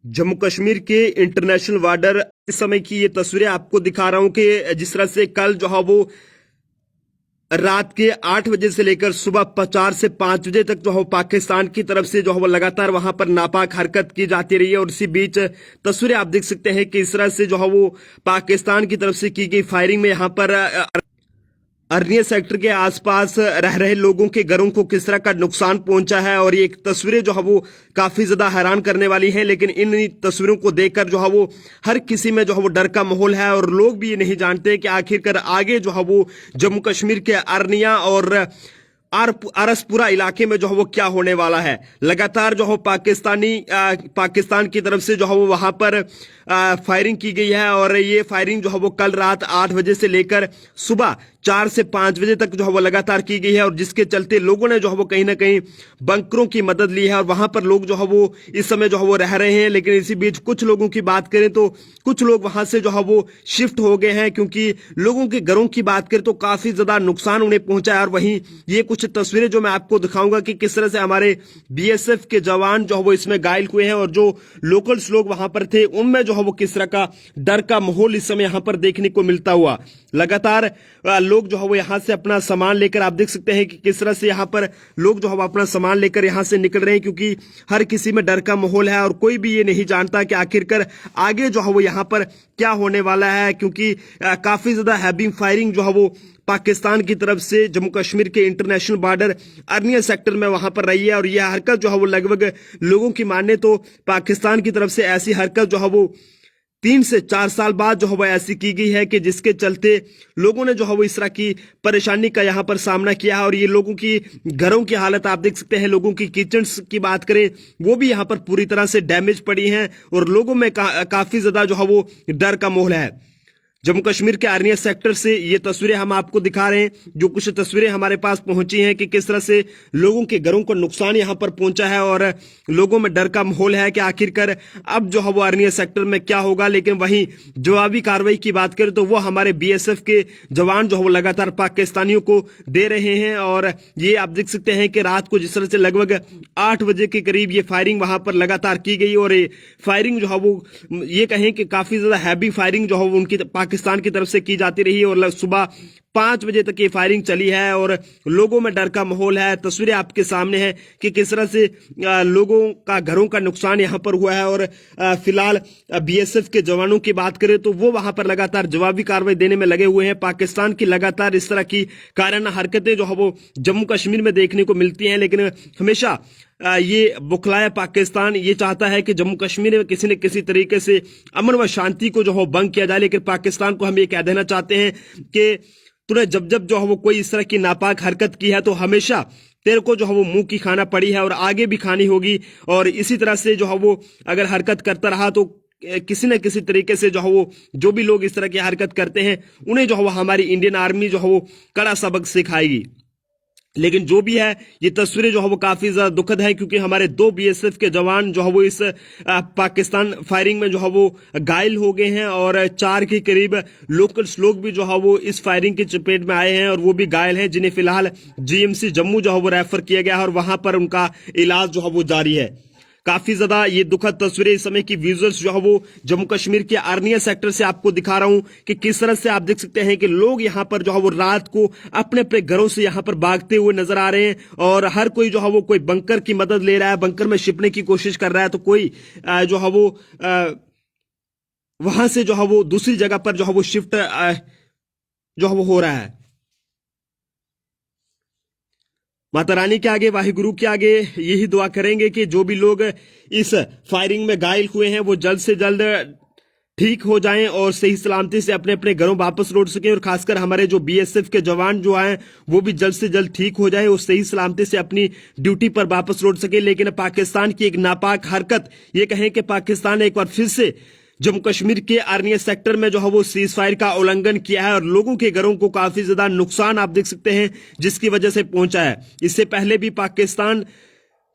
जम्मू कश्मीर के international border इस समय की ये तस्वीरें आपको दिखा रहा हूं कि जिस तरह से कल जो है वो रात के 8 बजे से लेकर सुबह 4 से 5 बजे तक जो है पाकिस्तान की तरफ से जो है वो लगातार वहां पर नापाक हरकत की जाती रही है। और इसी बीच तस्वीरें आप देख सकते हैं कि इस तरह से जो है वो पाकिस्तान की तरफ से की गई फायरिंग में यहां पर अरनिया सेक्टर के आसपास रह रहे लोगों के घरों को किस तरह का नुकसान पहुंचा है। और ये तस्वीरें जो है वो काफी ज्यादा हैरान करने वाली हैं। लेकिन इन तस्वीरों को देखकर जो है वो हर किसी में जो है वो डर का माहौल है और लोग भी ये नहीं जानते कि आखिरकार आगे जो है वो जम्मू कश्मीर के अरनिया और अरसपुरा इलाके में जो है वो क्या होने वाला है। लगातार जो है पाकिस्तान की तरफ से जो है वो वहां पर फायरिंग की गई है। और ये फायरिंग जो है वो कल रात 8 बजे से लेकर सुबह 4 से 5 बजे तक जो है वो लगातार की गई है। और जिसके चलते लोगों ने जो है वो कहीं ना कहीं बंकरों की मदद ली है और वहां पर लोग जो है वो इस समय जो है वो रह रहे हैं। लेकिन इसी बीच कुछ लोगों की बात करें तो कुछ लोग वहां से जो है वो शिफ्ट हो गए हैं, क्योंकि लोगों के घरों की बात करें तो काफी ज्यादा नुकसान उन्हें पहुंचा है। और वहीं ये कुछ तस्वीरें जो मैं आपको दिखाऊंगा कि किस तरह से हमारे बीएसएफ के जवान जो है वो इसमें घायल हुए हैं और जो लोकल्स लोग वहां पर थे उनमें जो है वो किस तरह का डर का माहौल इस समय यहां पर देखने को मिलता हुआ। लगातार लोग जो है वो यहां से अपना सामान लेकर, आप देख सकते हैं कि किस तरह से यहां पर लोग जो है वो अपना सामान लेकर यहां से निकल रहे हैं, क्योंकि हर किसी में डर का माहौल है और कोई भी ये नहीं जानता कि आखिरकार आगे जो है वो यहां पर क्या होने वाला है। क्योंकि काफी ज्यादा हैवी फायरिंग जो है वो पाकिस्तान की तरफ से जम्मू कश्मीर के इंटरनेशनल बॉर्डर अरनिया सेक्टर में वहां पर रही है। और यह हरकत जो है वो लगभग लोगों की माने तो पाकिस्तान की तरफ से ऐसी हरकत जो है वो 3 से 4 साल बाद जो है वो ऐसी की गई है कि जिसके चलते लोगों ने जो है वो इस तरह की परेशानी का यहाँ पर सामना किया है। और ये लोगों की घरों की हालत आप देख सकते हैं, लोगों की किचन्स की बात करें वो भी यहाँ पर पूरी तरह से डैमेज पड़ी हैं और लोगों में काफी ज्यादा जो है वो डर का माहौल है। जम्मू कश्मीर के आर्निया सेक्टर से ये तस्वीरें हम आपको दिखा रहे हैं, जो कुछ तस्वीरें हमारे पास पहुंची हैं कि किस तरह से लोगों के घरों को नुकसान यहां पर पहुंचा है और लोगों में डर का माहौल है कि आखिरकार अब जो है वो आर्निया सेक्टर में क्या होगा। लेकिन वहीं जवाबी कार्रवाई की बात करें तो वो हमारे बीएसएफ के जवान जो है वो लगातार पाकिस्तानियों को दे रहे हैं। और ये आप देख सकते हैं कि रात को जिस तरह से लगभग 8 बजे के करीब ये फायरिंग वहां पर लगातार की गई और ये फायरिंग जो है वो ये कहें कि काफी ज्यादा हैवी फायरिंग जो है वो उनकी पाकिस्तान की तरफ से की जाती रही और सुबह 5 बजे तक ये फायरिंग चली है और लोगों में डर का माहौल है। तस्वीरें आपके सामने हैं कि किस तरह से लोगों का घरों का नुकसान यहां पर हुआ है। और फिलहाल बीएसएफ के जवानों की बात करें तो वो वहां पर लगातार जवाबी कार्रवाई देने में लगे हुए हैं। पाकिस्तान की लगातार इस तरह की काराना हरकतें जो है वो जम्मू कश्मीर में देखने को मिलती हैं, लेकिन हमेशा ये बुखलाया पाकिस्तान ये चाहता है कि जम्मू कश्मीर में किसी न किसी तरीके से अमन व शांति को जो है भंग किया जाए। लेकिन पाकिस्तान को हम ये कह देना चाहते हैं कि तूने जब जब जो है वो कोई इस तरह की नापाक हरकत की है तो हमेशा तेरे को जो है वो मुंह की खाना पड़ी है और आगे भी खानी होगी। और इसी तरह से जो है वो अगर हरकत करता रहा तो किसी न किसी तरीके से जो है वो जो भी लोग इस तरह की हरकत करते हैं उन्हें जो है वो हमारी इंडियन आर्मी जो है वो कड़ा सबक सिखाएगी। लेकिन जो भी है ये तस्वीरें जो है वो काफी ज्यादा दुखद है, क्योंकि हमारे 2 बीएसएफ के जवान जो है वो इस पाकिस्तान फायरिंग में जो है वो घायल हो गए हैं और 4 के करीब लोकल्स लोग भी जो है वो इस फायरिंग की चपेट में आए हैं और वो भी घायल हैं, जिन्हें फिलहाल जीएमसी जम्मू जो है वो रेफर किया गया है और वहां पर उनका इलाज जो है वो जारी है। काफी ज्यादा ये दुखद तस्वीरें इस समय की विजुअल्स जो है वो जम्मू कश्मीर के आर्निया सेक्टर से आपको दिखा रहा हूं कि किस तरह से आप देख सकते हैं कि लोग यहां पर जो है वो रात को अपने अपने घरों से यहां पर भागते हुए नजर आ रहे हैं और हर कोई जो है वो कोई बंकर की मदद ले रहा है, बंकर में छिपने की कोशिश कर रहा है, तो कोई जो है वो वहां से जो है वो दूसरी जगह पर जो है वो शिफ्ट जो है वो हो रहा है। माता रानी के आगे, वाहिगुरु के आगे यही दुआ करेंगे कि जो भी लोग इस फायरिंग में घायल हुए हैं वो जल्द से जल्द ठीक हो जाएं और सही सलामती से अपने अपने घरों वापस लौट सकें। और खासकर हमारे जो बीएसएफ के जवान जो हैं वो भी जल्द से जल्द ठीक हो जाएं और सही सलामती से अपनी ड्यूटी पर वापस लौट सके। लेकिन पाकिस्तान की एक नापाक हरकत, ये कहें कि पाकिस्तान ने एक बार फिर से जम्मू कश्मीर के आर्निया सेक्टर में जो है वो सीज फायर का उल्लंघन किया है और लोगों के घरों को काफी ज्यादा नुकसान आप देख सकते हैं जिसकी वजह से पहुंचा है। इससे पहले भी पाकिस्तान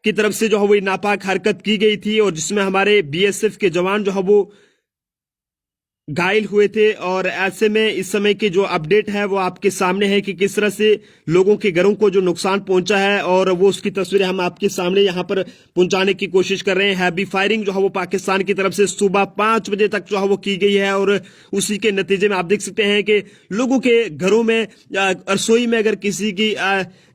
की तरफ से जो है वो नापाक हरकत की गई थी और जिसमें हमारे बीएसएफ के जवान जो है वो घायल हुए थे। और ऐसे में इस समय की जो अपडेट है वो आपके सामने है कि किस तरह से लोगों के घरों को जो नुकसान पहुंचा है, और वो उसकी तस्वीरें हम आपके सामने यहां पर पहुंचाने की कोशिश कर रहे हैं। हैवी फायरिंग जो है वो पाकिस्तान की तरफ से सुबह 5 बजे तक जो है वो की गई है, और उसी के नतीजे में आप देख सकते हैं कि लोगों के घरों में रसोई में अगर किसी की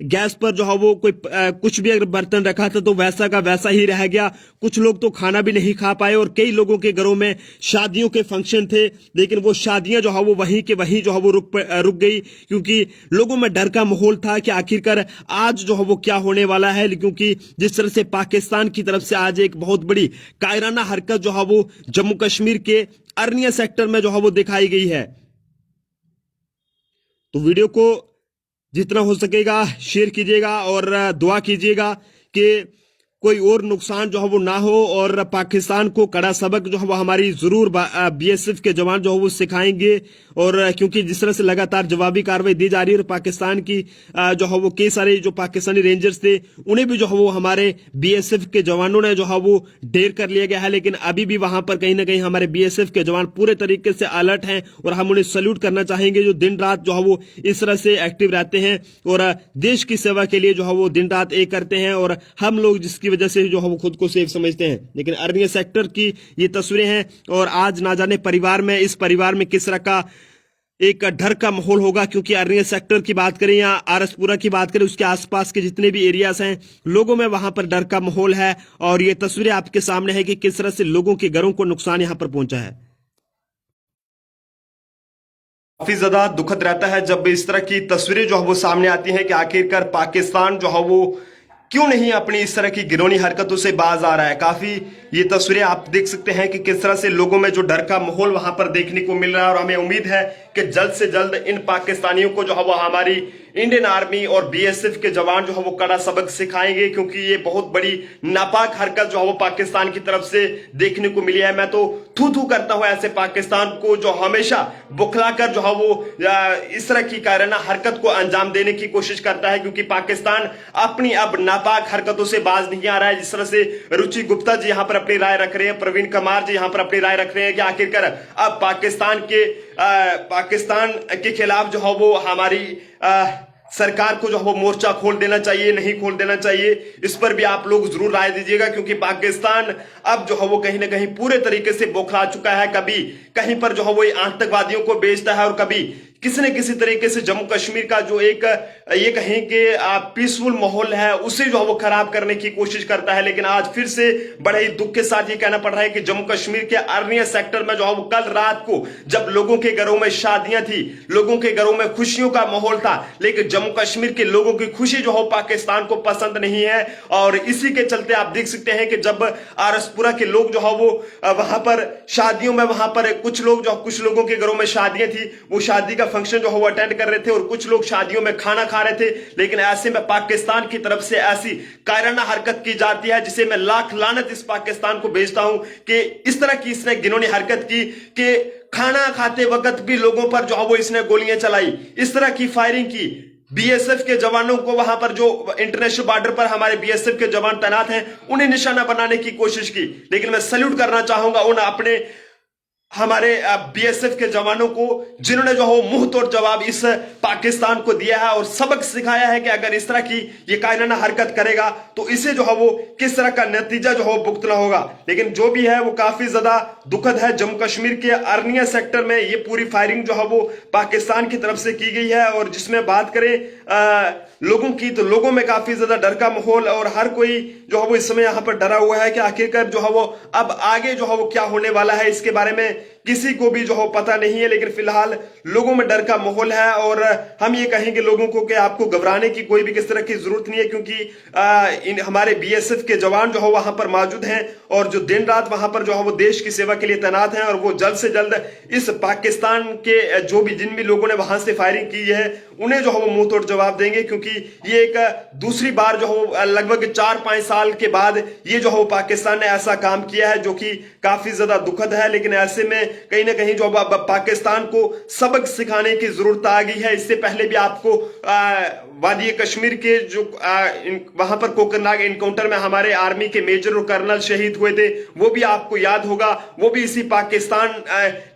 गैस पर जो है वो कोई कुछ भी अगर बर्तन रखा था तो वैसा का वैसा ही रह गया। कुछ लोग तो खाना भी नहीं खा पाए, और कई लोगों के घरों में शादियों के फंक्शन थे, लेकिन वो शादियां जो है वो वहीं के वहीं जो है वो रुक गई, क्योंकि लोगों में डर का माहौल था कि आखिरकार आज जो है वो क्या होने वाला है। क्योंकि जिस तरह से पाकिस्तान की तरफ से आज एक बहुत बड़ी कायराना हरकत जो है वो जम्मू कश्मीर के अर्निया सेक्टर में जो है वो दिखाई गई है। तो वीडियो को जितना हो सकेगा शेयर कीजिएगा और दुआ कीजिएगा कि कोई और नुकसान जो है वो ना हो, और पाकिस्तान को कड़ा सबक जो है वो हमारी जरूर बीएसएफ के जवान जो है वो सिखाएंगे। और क्योंकि जिस तरह से लगातार जवाबी कार्रवाई दी जा रही है, और पाकिस्तान की जो है वो कई सारे जो पाकिस्तानी रेंजर्स थे उन्हें भी जो है वो हमारे बीएसएफ के जवानों ने जो है वो ढेर कर लिया गया है। लेकिन अभी भी वहां पर कहीं ना कहीं हमारे बीएसएफ के जवान पूरे तरीके से अलर्ट हैं, और हम उन्हें सल्यूट करना चाहेंगे जो दिन रात जो है वो इस तरह से एक्टिव रहते हैं और देश की सेवा के लिए जो है वो दिन रात एक करते हैं, और हम लोग जिसकी वजह से जो है वो खुद को सेफ समझते हैं। लेकिन अर्निया सेक्टर की ये तस्वीरें हैं, और आज ना जाने इस परिवार में किस तरह का एक डर का माहौल होगा, क्योंकि अर्निया सेक्टर की बात करें या आरसपुरा की बात करें, उसके आसपास के जितने भी एरियाज हैं लोगों में वहां पर डर का माहौल है। और ये तस्वीरें आपके सामने है कि किस तरह से लोगों के घरों को नुकसान यहां पर पहुंचा है। काफी ज्यादा दुखद रहता है जब इस तरह की तस्वीरें जो है वो सामने आती हैं कि आखिरकार पाकिस्तान जो है वो क्यों नहीं अपनी इस तरह की घिनौनी हरकतों से बाज आ रहा है। काफी ये तस्वीरें आप देख सकते हैं कि किस तरह से लोगों में जो डर का माहौल वहां पर देखने को मिल रहा है, और हमें उम्मीद है कि जल्द से जल्द इन पाकिस्तानियों को जो है वो हमारी इंडियन आर्मी और बीएसएफ के जवान जो है वो कड़ा सबक सिखाएंगे, क्योंकि ये बहुत बड़ी नापाक हरकत जो है वो पाकिस्तान की तरफ से देखने को मिली है। मैं तो थू थू करता हूं ऐसे पाकिस्तान को जो हमेशा बुखलाकर जो है वो इस तरह की कायराना हरकत को अंजाम देने की कोशिश करता है, क्योंकि पाकिस्तान अपनी अब नापाक हरकतों से बाज नहीं आ रहा है। जिस तरह से रुचि गुप्ता जी यहां पर अपनी राय रख रहे हैं, प्रवीण कुमार जी यहां पर अपनी राय रख रहे हैं कि आखिरकार अब पाकिस्तान के खिलाफ जो है वो हमारी सरकार को जो है वो मोर्चा खोल देना चाहिए, नहीं खोल देना चाहिए। इस पर भी आप लोग जरूर राय दीजिएगा, क्योंकि पाकिस्तान अब जो है वो कहीं ना कहीं पूरे तरीके से बौखला चुका है। कभी कहीं पर जो है वो आतंकवादियों को बेचता है, और कभी किसी न किसी तरीके से जम्मू कश्मीर का जो एक ये कहें कि पीसफुल माहौल है उसे जो है वो खराब करने की कोशिश करता है। लेकिन आज फिर से बड़े ही दुख के साथ ये कहना पड़ रहा है कि जम्मू कश्मीर के अर्निया सेक्टर में जो है वो कल रात को जब लोगों के घरों में शादियां थी, लोगों के घरों में खुशियों का माहौल था, लेकिन जम्मू कश्मीर के लोगों की खुशी जो है पाकिस्तान को पसंद नहीं है। और इसी के चलते आप देख सकते हैं कि जब आरसपुरा के लोग जो है वो वहां पर शादियों में, वहां पर कुछ लोगों के घरों में शादियां थी, वो शादी का फंक्शन जो है वो अटेंड कर रहे थे, और कुछ लोग शादियों में खाना खा रहे थे। लेकिन ऐसे में पाकिस्तान की तरफ से ऐसी कायराना हरकत की जाती है, जिसे मैं लाख लानत इस पाकिस्तान को भेजता हूं कि इस तरह की इसने घिनौनी हरकत की कि खाना खाते वक्त भी लोगों पर जो है वो इसने गोलियां चलाई, इस तरह की फायरिंग की। बीएसएफ के जवानों को वहां पर जो इंटरनेशनल बॉर्डर पर हमारे बीएसएफ के जवान तैनात हैं उन्हें निशाना बनाने की कोशिश की। लेकिन मैं सैल्यूट करना चाहूंगा उन अपने हमारे बीएसएफ के जवानों को, जिन्होंने जो है मुंह तोड़ जवाब इस पाकिस्तान को दिया है और सबक सिखाया है कि अगर इस तरह की ये कायराना हरकत करेगा तो इसे जो है वो किस तरह का नतीजा जो है वो भुगतना होगा। लेकिन जो भी है वो काफी ज्यादा दुखद है। जम्मू कश्मीर के अर्निया सेक्टर में ये पूरी फायरिंग जो है वो पाकिस्तान की तरफ से की गई है, और जिसमें बात करें लोगों की, तो लोगों में काफी ज्यादा डर का माहौल, और हर कोई जो है वो इस समय यहां पर डरा हुआ है कि आखिरकार जो है वो अब आगे जो है वो क्या होने वाला है, इसके बारे में किसी को भी जो है पता नहीं है। लेकिन फिलहाल लोगों में डर का माहौल है, और हम ये कहेंगे लोगों को कि आपको घबराने की कोई भी किस तरह की जरूरत नहीं है, क्योंकि हमारे बीएसएफ के जवान जो है वहां पर मौजूद हैं, और जो दिन रात वहां पर जो है वो देश की सेवा के लिए तैनात हैं, और वो जल्द से जल्द इस पाकिस्तान के जिन भी लोगों ने वहां से फायरिंग की है उन्हें जो है वो मुंह तोड़ जवाब देंगे। क्योंकि ये एक दूसरी बार जो है लगभग 4-5 साल के बाद ये जो है पाकिस्तान ने ऐसा काम किया है जो कि काफी ज्यादा दुखद है। लेकिन ऐसे में कहीं ना कहीं जो अब पाकिस्तान को सबक सिखाने की जरूरत आ गई है। इससे पहले भी आपको वादी कश्मीर के जो वहां पर कोकरनाग एनकाउंटर में हमारे आर्मी के मेजर और कर्नल शहीद हुए थे, वो भी आपको याद होगा। वो भी इसी पाकिस्तान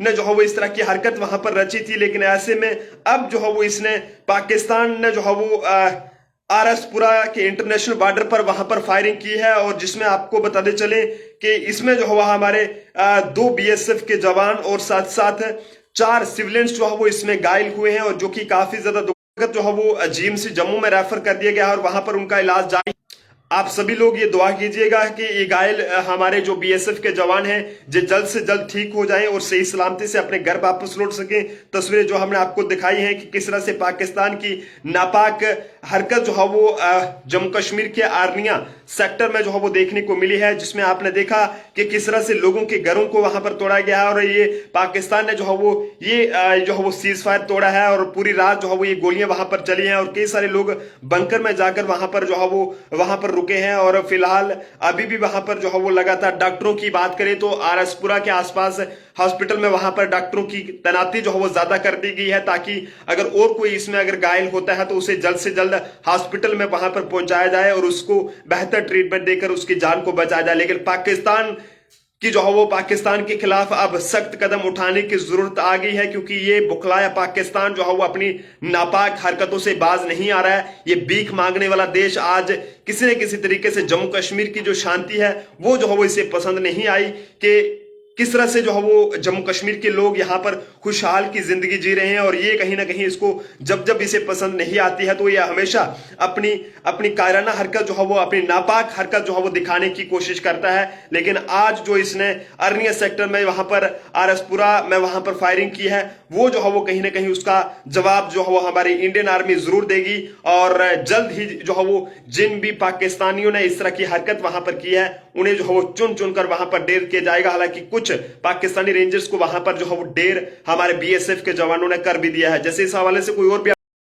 ने जो है वो इस तरह की हरकत वहां पर रची थी। लेकिन ऐसे में अब जो है वो इसने पाकिस्तान ने जो है वो आरएसपुरा के इंटरनेशनल बॉर्डर पर वहां पर फायरिंग की है, और जिसमें आपको बताते चले कि इसमें जो है हमारे 2 बीएसएफ के जवान और साथ साथ 4 सिविलियंस जो है वो इसमें घायल हुए हैं, और जो कि काफी ज्यादा दुखद जो है वो जीएमसी जम्मू में रेफर कर दिया गया है और वहां पर उनका इलाज जारी। आप सभी लोग ये दुआ कीजिएगा कि ये घायल हमारे जो बीएसएफ के जवान हैं जो जल्द से जल्द ठीक हो जाएं और सही सलामती से अपने घर वापस लौट सकें। तस्वीरें जो हमने आपको दिखाई हैं कि किस तरह से पाकिस्तान की नापाक हरकत जो है वो जम्मू कश्मीर के आर्निया सेक्टर में जो है वो देखने को मिली है, जिसमें आपने देखा कि किस तरह से लोगों के घरों को वहां पर तोड़ा गया है, और ये पाकिस्तान ने जो है वो ये जो है वो सीज फायर तोड़ा है, और पूरी रात जो है वो ये गोलियां वहां पर चली हैं, और कई सारे लोग बंकर में जाकर वहां पर जो है वो वहां पर रुके हैं। और फिलहाल अभी भी वहां पर जो है वो लगातार डॉक्टरों की बात करें तो आरएसपुरा के आसपास हॉस्पिटल में वहां पर डॉक्टरों की तैनाती जो है वो ज्यादा कर दी गई है, ताकि अगर और कोई इसमें अगर घायल होता है तो उसे जल्द से जल्द हॉस्पिटल में वहां पर पहुंचाया जाए और उसको बेहतर ट्रीटमेंट देकर उसकी जान को बचाया जाए। लेकिन पाकिस्तान की जो है वो पाकिस्तान के खिलाफ अब सख्त कदम उठाने की जरूरत आ गई है, क्योंकि ये बुखलाया पाकिस्तान जो है वो अपनी नापाक हरकतों से बाज नहीं आ रहा है। ये भीख मांगने वाला देश आज किसी न किसी तरीके से जम्मू कश्मीर की जो शांति है वो जो है वो इसे पसंद नहीं आई कि किस तरह से जो है वो जम्मू कश्मीर के लोग यहाँ पर खुशहाल की जिंदगी जी रहे हैं, और ये कहीं ना कहीं इसको जब जब इसे पसंद नहीं आती है तो ये हमेशा अपनी अपनी कायराना हरकत जो है वो अपनी नापाक हरकत जो है वो दिखाने की कोशिश करता है। लेकिन आज जो इसने अरनिया सेक्टर में वहां पर आरएसपुरा में वहां पर फायरिंग की है, वो जो है वो कहीं ना कहीं उसका जवाब जो है वो हमारी इंडियन आर्मी जरूर देगी, और जल्द ही जो है वो जिन भी पाकिस्तानियों ने इस तरह की हरकत वहां पर की है उन्हें जो है वो चुन चुनकर वहां पर ढेर किया जाएगा। हालांकि कुछ पाकिस्तानी रेंजर्स को वहां पर जो है वो ढेर हमारे बीएसएफ के जवानों ने कर भी दिया है। जैसे इस हवाले से कोई और भी